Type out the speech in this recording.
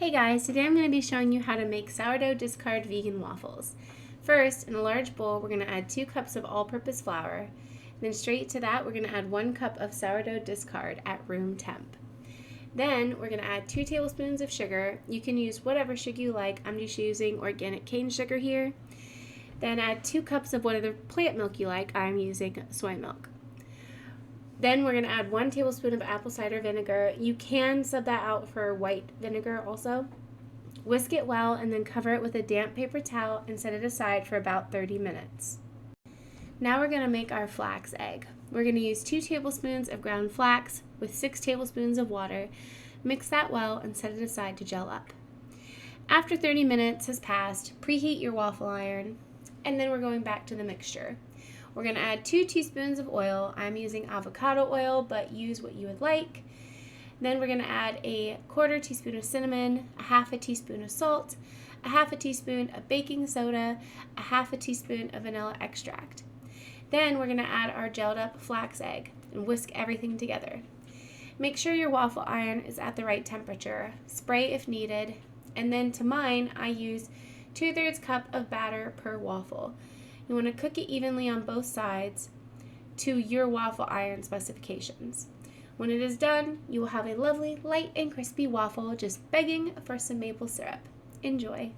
Hey guys, today I'm going to be showing you how to make sourdough discard vegan waffles. First, in a large bowl, we're going to add 2 cups of all-purpose flour. Then straight to that, we're going to add 1 cup of sourdough discard at room temp. Then we're going to add 2 tablespoons of sugar. You can use whatever sugar you like. I'm just using organic cane sugar here. Then add 2 cups of whatever plant milk you like. I'm using soy milk. Then we're going to add 1 tablespoon of apple cider vinegar. You can sub that out for white vinegar also. Whisk it well and then cover it with a damp paper towel and set it aside for about 30 minutes. Now we're going to make our flax egg. We're going to use 2 tablespoons of ground flax with 6 tablespoons of water. Mix that well and set it aside to gel up. After 30 minutes has passed, preheat your waffle iron, and then we're going back to the mixture. We're going to add 2 teaspoons of oil. I'm using avocado oil, but use what you would like. Then we're going to add a 1/4 teaspoon of cinnamon, a 1/2 teaspoon of salt, a 1/2 teaspoon of baking soda, a 1/2 teaspoon of vanilla extract. Then we're going to add our gelled up flax egg and whisk everything together. Make sure your waffle iron is at the right temperature. Spray if needed. And then to mine, I use 2/3 cup of batter per waffle. You want to cook it evenly on both sides to your waffle iron specifications. When it is done, you will have a lovely, light and crispy waffle just begging for some maple syrup. Enjoy!